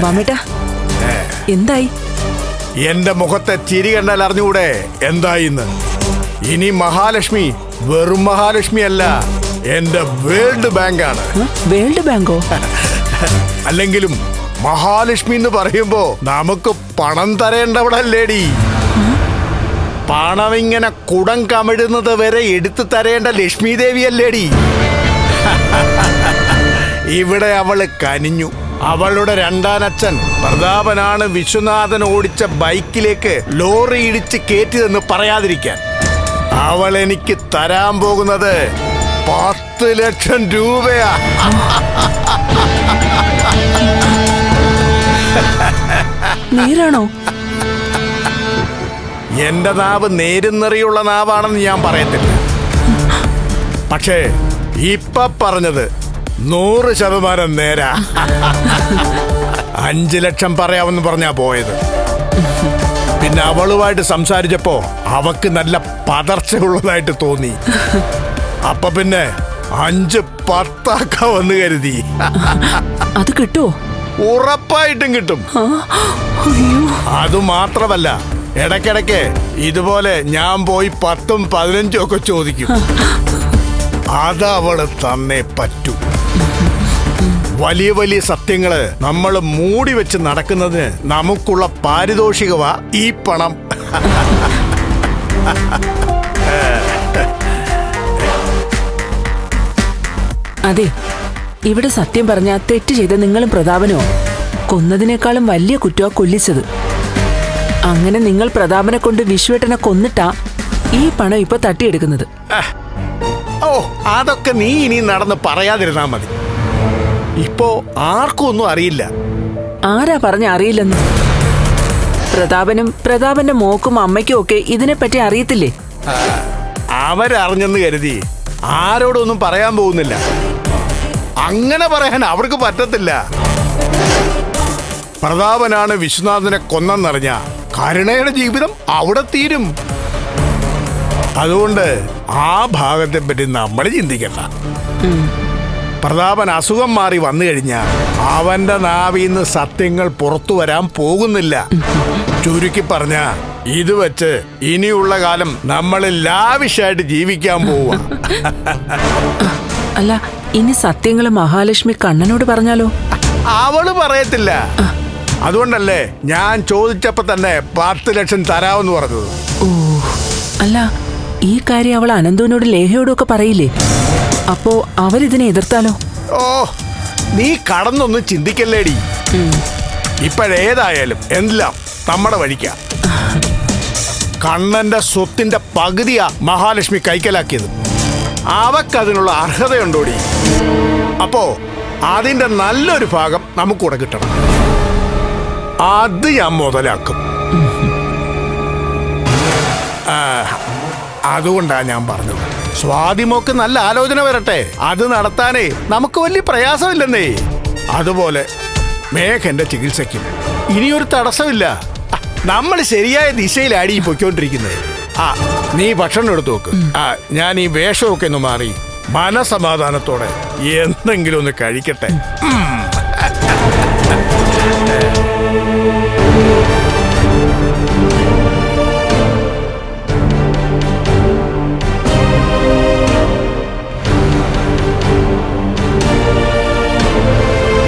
വാമേട്ടാ, എന്തായി? എന്റെ മുഖത്തെ ചിരി കണ്ടാൽ അറിഞ്ഞൂടെ എന്തായിന്ന്. ഇനി മഹാലക്ഷ്മി വെറും മഹാലക്ഷ്മി അല്ല, എന്റെ വേൾഡ് ബാങ്കാണ്. വേൾഡ് ബാങ്കോ? അല്ലെങ്കിലും മഹാലക്ഷ്മി എന്ന് പറയുമ്പോ നമുക്ക് പണം തരേണ്ടവളല്ലേടി. പണം ഇങ്ങനെ കുടം കമിഴുന്നത് വരെ എടുത്തു തരേണ്ട ലക്ഷ്മി ദേവിയല്ലേടി. ഇവിടെ അവള് കനിഞ്ഞു. അവളുടെ രണ്ടാനച്ഛൻ പ്രതാപനാണ് വിശ്വനാഥൻ ഓടിച്ച ബൈക്കിലേക്ക് ലോറി ഇടിച്ച് കയറ്റിയതെന്ന് പറയാതിരിക്കാൻ. അവൾ എനിക്ക് തരാൻ പോകുന്നത് 10 ലക്ഷം രൂപയാ. നേരാണോ? എന്റെ നാവ് നേരുന്നെറിയുള്ള നാവാണെന്ന് ഞാൻ പറയത്തില്ല. പക്ഷേ ഇപ്പൊ പറഞ്ഞത് 100% നേരാ. 5 ലക്ഷം പറയാമെന്ന് പറഞ്ഞാ പോയത്. പിന്നെ അവളുമായിട്ട് സംസാരിച്ചപ്പോ അവക്ക് നല്ല പതർച്ചയുള്ളതായിട്ട് തോന്നി. അപ്പൊ പിന്നെ 5-10 വന്ന് കരുതി. അത് കിട്ടുമോ? ഉറപ്പായിട്ടും കിട്ടും. അതുമാത്രമല്ല, ഇടയ്ക്കിടയ്ക്ക് ഇതുപോലെ ഞാൻ പോയി 10ഉം 15ഉം ഒക്കെ ചോദിക്കും. അതവള് തന്നേ പറ്റൂ. വലിയ വലിയ സത്യങ്ങള് നമ്മൾ മൂടി വെച്ച് നടക്കുന്നതിന് നമുക്കുള്ള പാരിതോഷികമാ ഈ പണം. അതെ, ഇവിടെ സത്യം പറഞ്ഞ തെറ്റ് ചെയ്ത നിങ്ങളും പ്രതാപനോ കൊന്നതിനേക്കാളും വലിയ കുറ്റമാ കൊല്ലിച്ചത്. അങ്ങനെ നിങ്ങൾ പ്രതാപനെ കൊണ്ട് വിശ്വേട്ടനെ കൊന്നിട്ടാ ഈ പണം ഇപ്പൊ തട്ടിയെടുക്കുന്നത്. ഓ, അതൊക്കെ നീ ഇനി നടന്ന് പറയാതിരുന്നാ മതി. ഇപ്പോ ആർക്കും ഒന്നും അറിയില്ല. ആരാ പറഞ്ഞ അറിയില്ലെന്ന്? പ്രതാപനും പ്രതാപന്റെ മോക്കും അമ്മയ്ക്കും ഒക്കെ ഇതിനെപ്പറ്റി അറിയത്തില്ലേ? അവരറിഞ്ഞെന്ന് കരുതി ആരോടൊന്നും പറയാൻ പോകുന്നില്ല. അങ്ങനെ പറയാൻ അവർക്ക് പറ്റത്തില്ല. പ്രതാപനാണ് വിശ്വനാഥനെ കൊന്നെന്നറിഞ്ഞ കരുണയുടെ ജീവിതം അവിടെ തീരും. അതുകൊണ്ട് ആ ഭാഗത്തെ പറ്റി നമ്മൾ ചിന്തിക്കണ്ട. പ്രതാപൻ അസുഖം മാറി വന്നു കഴിഞ്ഞാൽ അവന്റെ നാവിന്ന് സത്യങ്ങൾ പുറത്തു വരാൻ പോകുന്നില്ല. ചുരുക്കി പറഞ്ഞ ഇത് വെച്ച് ഇനിയുള്ള കാലം നമ്മൾ ലാവിഷായിട്ട് ജീവിക്കാൻ പോവുക. അല്ല, ഇനി സത്യങ്ങൾ മഹാലക്ഷ്മി കണ്ണനോട് പറഞ്ഞാലോ? അവള് പറയത്തില്ല. അതുകൊണ്ടല്ലേ ഞാൻ ചോദിച്ചപ്പോ തന്നെ 10 ലക്ഷം തരാമെന്ന് പറഞ്ഞത്. ഓ, അല്ല, ഈ കാര്യം അവൾ അനന്തുവിനോട് ലേഹയോടും ഒക്കെ പറയില്ലേ? അപ്പോ അവരിതിനെ എതിർത്താലോ? ഓ, നീ കടന്നൊന്നും ചിന്തിക്കല്ലേടി. ഇപ്പോഴേതായാലും എല്ലാം നമ്മുടെ വഴിക്കാ. കണ്ണന്റെ സ്വത്തിന്റെ പകുതിയാ മഹാലക്ഷ്മി കൈക്കലാക്കിയത്. അവക്കതിനുള്ള അർഹതയുണ്ടോടി. അപ്പോ അതിന്റെ നല്ലൊരു ഭാഗം നമുക്കൂടെ കിട്ടണം. അത് ഞാൻ മുതലാക്കും. അതുകൊണ്ടാ ഞാൻ പറഞ്ഞത്, സ്വാതിമോക്ക് നല്ല ആലോചന വരട്ടെ. അത് നടത്താനേ നമുക്ക് വലിയ പ്രയാസമില്ലെന്നേ. അതുപോലെ മേഘന്റെ ചികിത്സയ്ക്കും ഇനിയൊരു തടസ്സമില്ല. നമ്മൾ ശരിയായ ദിശയിലാടി പൊയ്ക്കൊണ്ടിരിക്കുന്നത്. നീ ഭക്ഷണം എടുത്തു നോക്ക്. ഞാൻ ഈ വേഷമൊക്കെ ഒന്ന് മാറി മനസമാധാനത്തോടെ എന്തെങ്കിലും ഒന്ന് കഴിക്കട്ടെ.